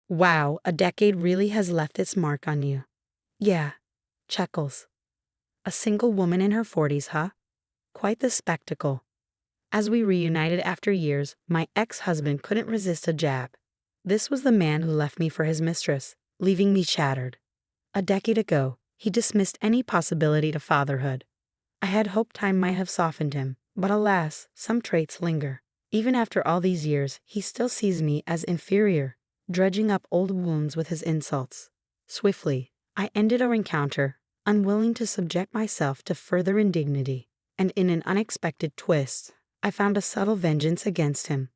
Wow, a decade really has left its mark on you. Yeah, chuckles. A single woman in her 40s, huh? Quite the spectacle. As we reunited after years, my ex-husband couldn't resist a jab. This was the man who left me for his mistress, leaving me shattered. A decade ago, he dismissed any possibility to fatherhood. I had hoped time might have softened him, but alas, some traits linger. Even after all these years, he still sees me as inferior, dredging up old wounds with his insults. Swiftly, I ended our encounter, unwilling to subject myself to further indignity, and in an unexpected twist, I found a subtle vengeance against him.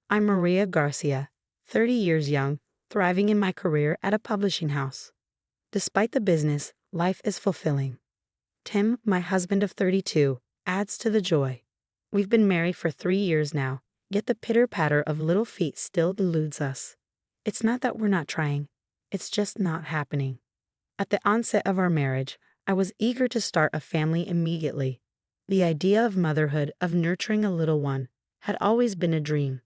I'm Maria Garcia, 30 years young, thriving in my career at a publishing house. Despite the business, life is fulfilling. Tim, my husband of 32, adds to the joy. We've been married for 3 years now, yet the pitter-patter of little feet still eludes us. It's not that we're not trying, it's just not happening. At the onset of our marriage, I was eager to start a family immediately. The idea of motherhood, of nurturing a little one, had always been a dream.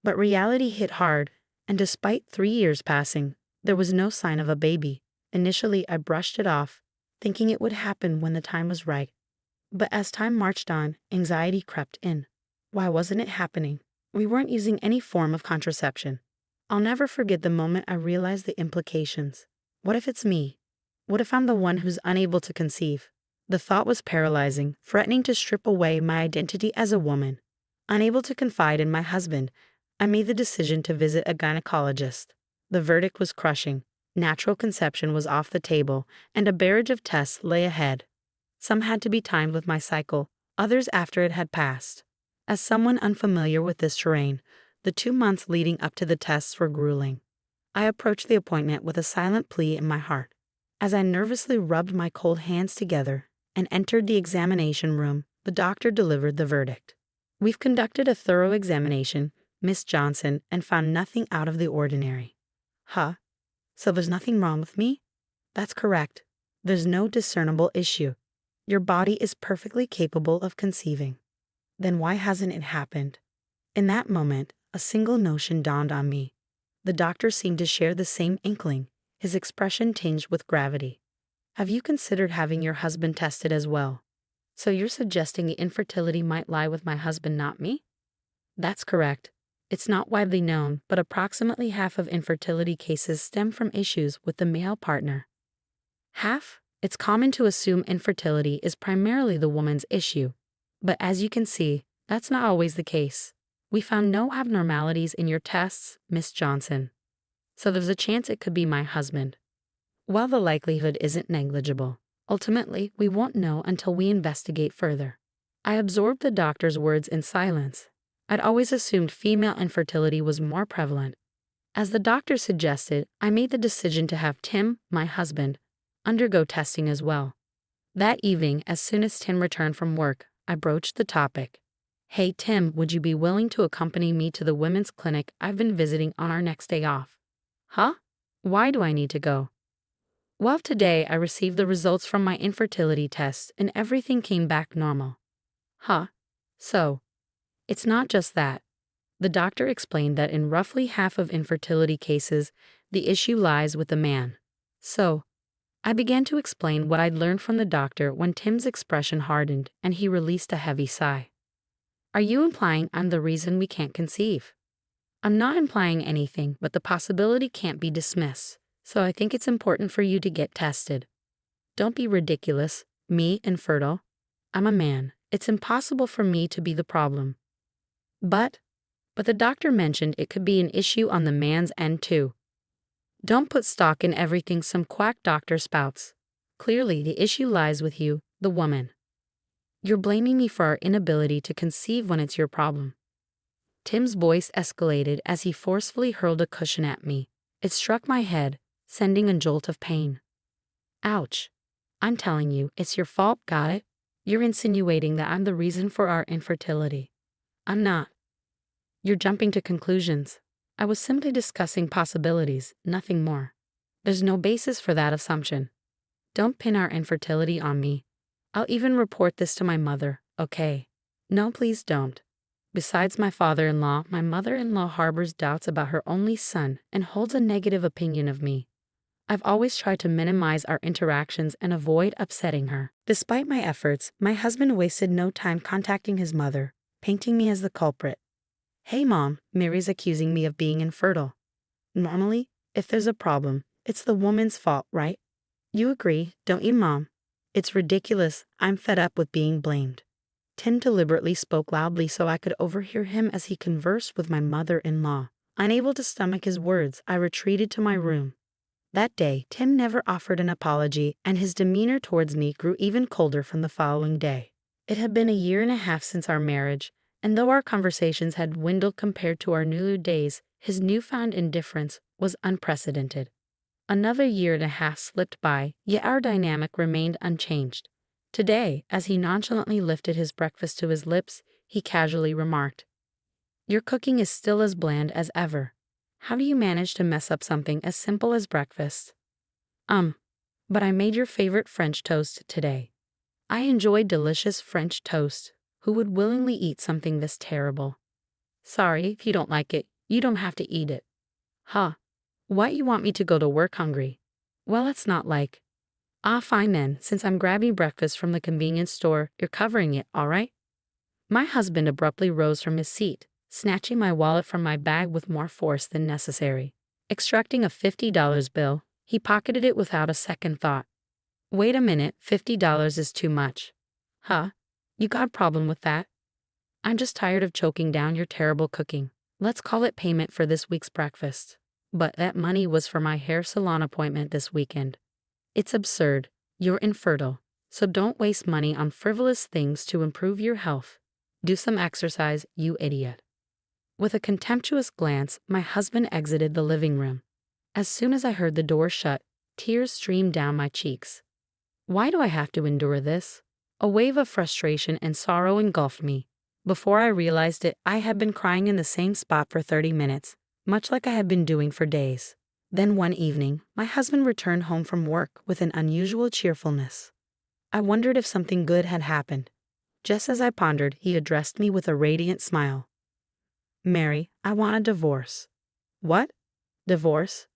But reality hit hard, and despite 3 years passing, there was no sign of a baby. Initially, I brushed it off, thinking it would happen when the time was right. But as time marched on, anxiety crept in. Why wasn't it happening? We weren't using any form of contraception. I'll never forget the moment I realized the implications. What if it's me? What if I'm the one who's unable to conceive? The thought was paralyzing, threatening to strip away my identity as a woman. Unable to confide in my husband, I made the decision to visit a gynecologist. The verdict was crushing. Natural conception was off the table, and a barrage of tests lay ahead. Some had to be timed with my cycle, others after it had passed. As someone unfamiliar with this terrain, the 2 months leading up to the tests were grueling. I approached the appointment with a silent plea in my heart. As I nervously rubbed my cold hands together and entered the examination room, the doctor delivered the verdict. We've conducted a thorough examination, Miss Johnson, and found nothing out of the ordinary. Huh? So there's nothing wrong with me? That's correct. There's no discernible issue. Your body is perfectly capable of conceiving. Then why hasn't it happened? In that moment, a single notion dawned on me. The doctor seemed to share the same inkling, his expression tinged with gravity. Have you considered having your husband tested as well? So you're suggesting the infertility might lie with my husband, not me? That's correct. It's not widely known, but approximately half of infertility cases stem from issues with the male partner. Half? It's common to assume infertility is primarily the woman's issue. But as you can see, that's not always the case. We found no abnormalities in your tests, Miss Johnson. So there's a chance it could be my husband. While the likelihood isn't negligible, ultimately we won't know until we investigate further. I absorbed the doctor's words in silence. I'd always assumed female infertility was more prevalent. As the doctor suggested, I made the decision to have Tim, my husband, undergo testing as well. That evening, as soon as Tim returned from work, I broached the topic. Hey Tim, would you be willing to accompany me to the women's clinic I've been visiting on our next day off? Huh? Why do I need to go? Well, today I received the results from my infertility test and everything came back normal. Huh? So, it's not just that. The doctor explained that in roughly half of infertility cases, the issue lies with the man. So, I began to explain what I'd learned from the doctor when Tim's expression hardened and he released a heavy sigh. Are you implying I'm the reason we can't conceive? I'm not implying anything, but the possibility can't be dismissed, so I think it's important for you to get tested. Don't be ridiculous, me infertile. I'm a man. It's impossible for me to be the problem. But the doctor mentioned it could be an issue on the man's end too. Don't put stock in everything some quack doctor spouts. Clearly, the issue lies with you, the woman. You're blaming me for our inability to conceive when it's your problem. Tim's voice escalated as he forcefully hurled a cushion at me. It struck my head, sending a jolt of pain. Ouch. I'm telling you, it's your fault, got it? You're insinuating that I'm the reason for our infertility. I'm not. You're jumping to conclusions. I was simply discussing possibilities, nothing more. There's no basis for that assumption. Don't pin our infertility on me. I'll even report this to my mother, okay? No, please don't. Besides my father-in-law, my mother-in-law harbors doubts about her only son and holds a negative opinion of me. I've always tried to minimize our interactions and avoid upsetting her. Despite my efforts, my husband wasted no time contacting his mother, painting me as the culprit. "Hey mom, Mary's accusing me of being infertile. Normally, if there's a problem, it's the woman's fault, right? You agree, don't you, mom? It's ridiculous. I'm fed up with being blamed." Tim deliberately spoke loudly so I could overhear him as he conversed with my mother-in-law. Unable to stomach his words, I retreated to my room. That day, Tim never offered an apology, and his demeanor towards me grew even colder from the following day. It had been a year and a half since our marriage, and though our conversations had dwindled compared to our new days, his newfound indifference was unprecedented. Another year and a half slipped by, yet our dynamic remained unchanged. Today, as he nonchalantly lifted his breakfast to his lips, he casually remarked, "Your cooking is still as bland as ever. How do you manage to mess up something as simple as breakfast?" But I made your favorite French toast today." I enjoy delicious French toast. Who would willingly eat something this terrible? "Sorry, if you don't like it, you don't have to eat it." "Huh. Why you want me to go to work hungry?" "Well, it's not like." "Ah, fine then, since I'm grabbing breakfast from the convenience store, you're covering it, all right?" My husband abruptly rose from his seat, snatching my wallet from my bag with more force than necessary. Extracting a $50 bill, he pocketed it without a second thought. "Wait a minute, $50 is too much." "Huh? You got a problem with that?" "I'm just tired of choking down your terrible cooking. Let's call it payment for this week's breakfast." "But that money was for my hair salon appointment this weekend." "It's absurd. You're infertile, so don't waste money on frivolous things to improve your health. Do some exercise, you idiot." With a contemptuous glance, my husband exited the living room. As soon as I heard the door shut, tears streamed down my cheeks. Why do I have to endure this? A wave of frustration and sorrow engulfed me. Before I realized it, I had been crying in the same spot for 30 minutes, much like I had been doing for days. Then one evening, my husband returned home from work with an unusual cheerfulness. I wondered if something good had happened. Just as I pondered, he addressed me with a radiant smile. "Mary, I want a divorce." "What? Divorce?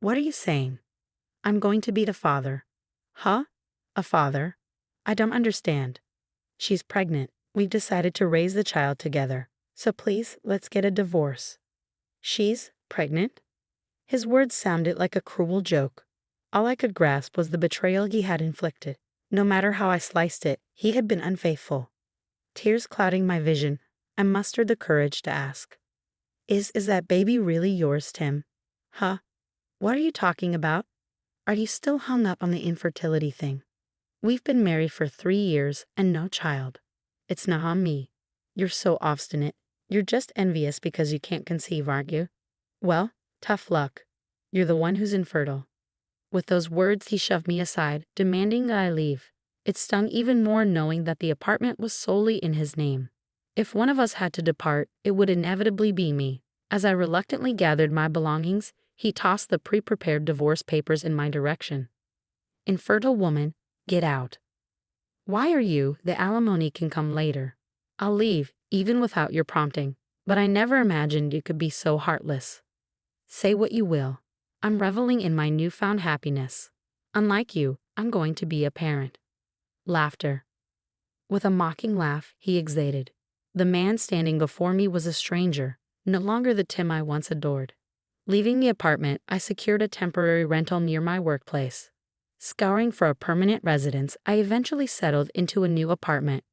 What are you saying?" "I'm going to be the father." "Huh? A father? I don't understand." "She's pregnant. We've decided to raise the child together. So please, let's get a divorce." "She's pregnant?" His words sounded like a cruel joke. All I could grasp was the betrayal he had inflicted. No matter how I sliced it, he had been unfaithful. Tears clouding my vision, I mustered the courage to ask, Is that baby really yours, Tim?" "Huh? What are you talking about? Are you still hung up on the infertility thing? We've been married for 3 years and no child. It's not on me." "You're so obstinate. You're just envious because you can't conceive, aren't you? Well, tough luck. You're the one who's infertile." With those words, he shoved me aside, demanding that I leave. It stung even more knowing that the apartment was solely in his name. If one of us had to depart, it would inevitably be me. As I reluctantly gathered my belongings, he tossed the pre-prepared divorce papers in my direction. "Infertile woman, get out." "Why are you? The alimony can come later." "I'll leave, even without your prompting. But I never imagined you could be so heartless." "Say what you will. I'm reveling in my newfound happiness. Unlike you, I'm going to be a parent." Laughter. With a mocking laugh, he exhaled. The man standing before me was a stranger, no longer the Tim I once adored. Leaving the apartment, I secured a temporary rental near my workplace. Scouring for a permanent residence, I eventually settled into a new apartment.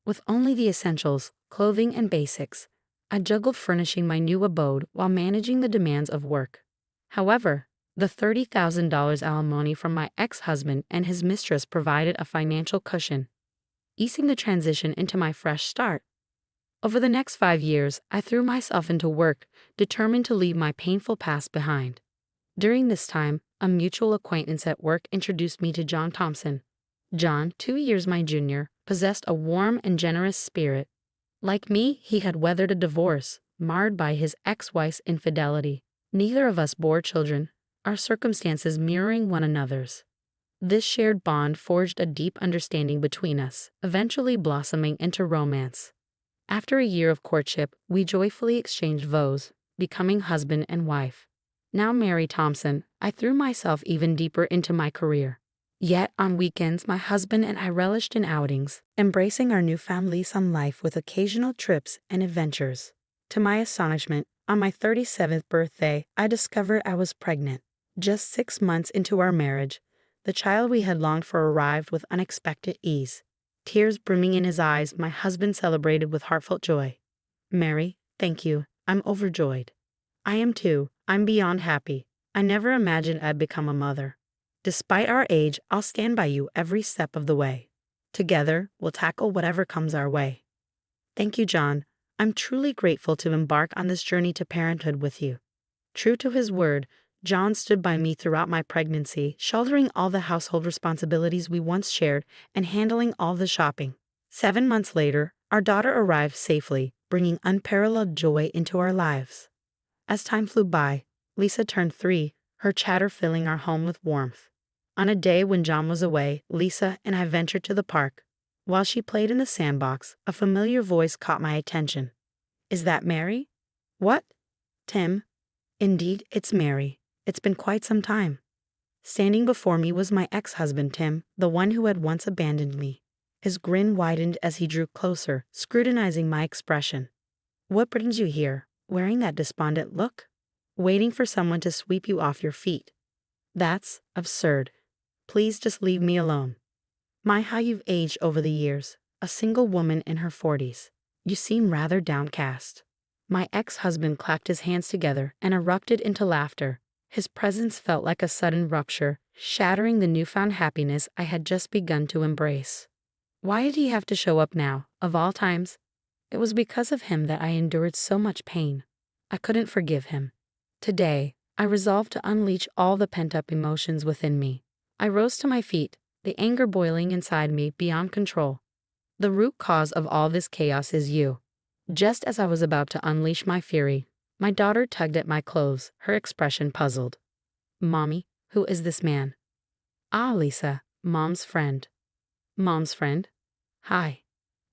With only the essentials, clothing and basics, I juggled furnishing my new abode while managing the demands of work. However, the $30,000 alimony from my ex-husband and his mistress provided a financial cushion, easing the transition into my fresh start. Over the next 5 years, I threw myself into work, determined to leave my painful past behind. During this time, a mutual acquaintance at work introduced me to John Thompson. John, 2 years my junior, possessed a warm and generous spirit. Like me, he had weathered a divorce, marred by his ex-wife's infidelity. Neither of us bore children, our circumstances mirroring one another's. This shared bond forged a deep understanding between us, eventually blossoming into romance. After a year of courtship, we joyfully exchanged vows, becoming husband and wife. Now Mary Thompson, I threw myself even deeper into my career. Yet, on weekends, my husband and I relished in outings, embracing our newfound lease on life with occasional trips and adventures. To my astonishment, on my 37th birthday, I discovered I was pregnant. Just 6 months into our marriage, the child we had longed for arrived with unexpected ease. Tears brimming in his eyes, my husband celebrated with heartfelt joy. "Mary, thank you. I'm overjoyed." "I am too. I'm beyond happy. I never imagined I'd become a mother. Despite our age, I'll stand by you every step of the way. Together, we'll tackle whatever comes our way." "Thank you, John. I'm truly grateful to embark on this journey to parenthood with you." True to his word, John stood by me throughout my pregnancy, shouldering all the household responsibilities we once shared and handling all the shopping. 7 months later, our daughter arrived safely, bringing unparalleled joy into our lives. As time flew by, Lisa turned 3, her chatter filling our home with warmth. On a day when John was away, Lisa and I ventured to the park. While she played in the sandbox, a familiar voice caught my attention. "Is that Mary?" "What?" "Tim." "Indeed, it's Mary. It's been quite some time." Standing before me was my ex-husband Tim, the one who had once abandoned me. His grin widened as he drew closer, scrutinizing my expression. "What brings you here, wearing that despondent look? Waiting for someone to sweep you off your feet. That's absurd. Please just leave me alone." "My, how you've aged over the years. A single woman in her 40s. You seem rather downcast." My ex-husband clapped his hands together and erupted into laughter. His presence felt like a sudden rupture, shattering the newfound happiness I had just begun to embrace. Why did he have to show up now, of all times? It was because of him that I endured so much pain. I couldn't forgive him. Today, I resolved to unleash all the pent-up emotions within me. I rose to my feet, the anger boiling inside me beyond control. "The root cause of all this chaos is you." Just as I was about to unleash my fury, my daughter tugged at my clothes, her expression puzzled. "Mommy, who is this man?" "Ah, Lisa, Mom's friend." "Mom's friend? Hi."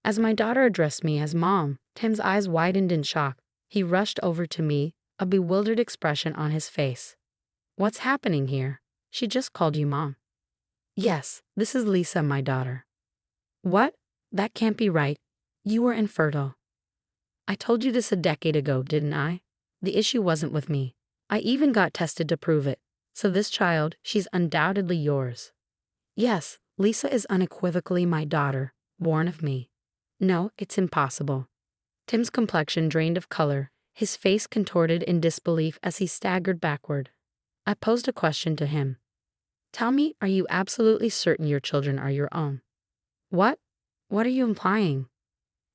As my daughter addressed me as Mom, Tim's eyes widened in shock. He rushed over to me, a bewildered expression on his face. "What's happening here? She just called you Mom." "Yes, this is Lisa, my daughter." "What? That can't be right. You were infertile." "I told you this a decade ago, didn't I? The issue wasn't with me. I even got tested to prove it. So this child, she's undoubtedly yours." "Yes, Lisa is unequivocally my daughter, born of me." "No, it's impossible." Tim's complexion drained of color, his face contorted in disbelief as he staggered backward. I posed a question to him. "Tell me, are you absolutely certain your children are your own?" "What? What are you implying?"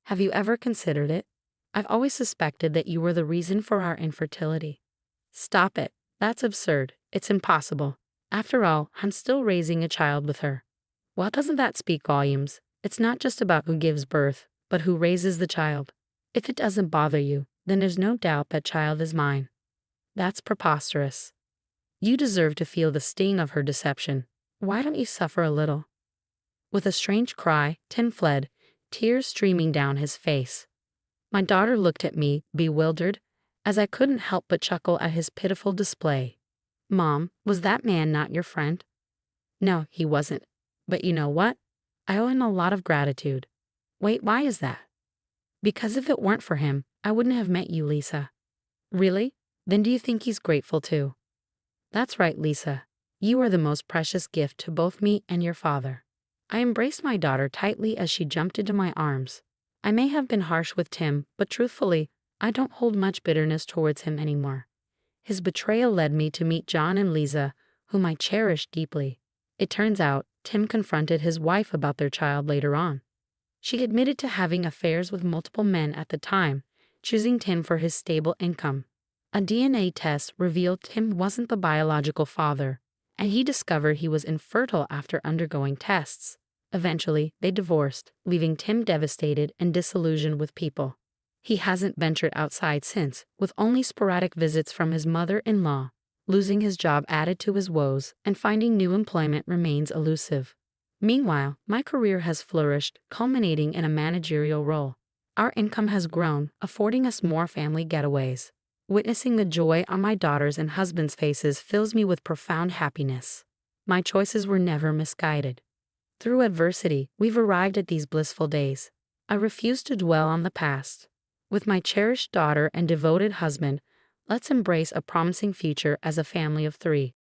"Have you ever considered it? I've always suspected that you were the reason for our infertility." "Stop it. That's absurd. It's impossible. After all, I'm still raising a child with her." "Well, doesn't that speak volumes? It's not just about who gives birth, but who raises the child. If it doesn't bother you, then there's no doubt that child is mine." "That's preposterous. You deserve to feel the sting of her deception. Why don't you suffer a little?" With a strange cry, Tim fled, tears streaming down his face. My daughter looked at me, bewildered, as I couldn't help but chuckle at his pitiful display. "Mom, was that man not your friend?" "No, he wasn't. But you know what? I owe him a lot of gratitude." "Wait, why is that?" "Because if it weren't for him, I wouldn't have met you, Lisa." "Really? Then do you think he's grateful too?" "That's right, Lisa. You are the most precious gift to both me and your father." I embraced my daughter tightly as she jumped into my arms. I may have been harsh with Tim, but truthfully, I don't hold much bitterness towards him anymore. His betrayal led me to meet John and Lisa, whom I cherished deeply. It turns out, Tim confronted his wife about their child later on. She admitted to having affairs with multiple men at the time, choosing Tim for his stable income. A DNA test revealed Tim wasn't the biological father, and he discovered he was infertile after undergoing tests. Eventually, they divorced, leaving Tim devastated and disillusioned with people. He hasn't ventured outside since, with only sporadic visits from his mother-in-law. Losing his job added to his woes, and finding new employment remains elusive. Meanwhile, my career has flourished, culminating in a managerial role. Our income has grown, affording us more family getaways. Witnessing the joy on my daughter's and husband's faces fills me with profound happiness. My choices were never misguided. Through adversity, we've arrived at these blissful days. I refuse to dwell on the past. With my cherished daughter and devoted husband, let's embrace a promising future as a family of 3.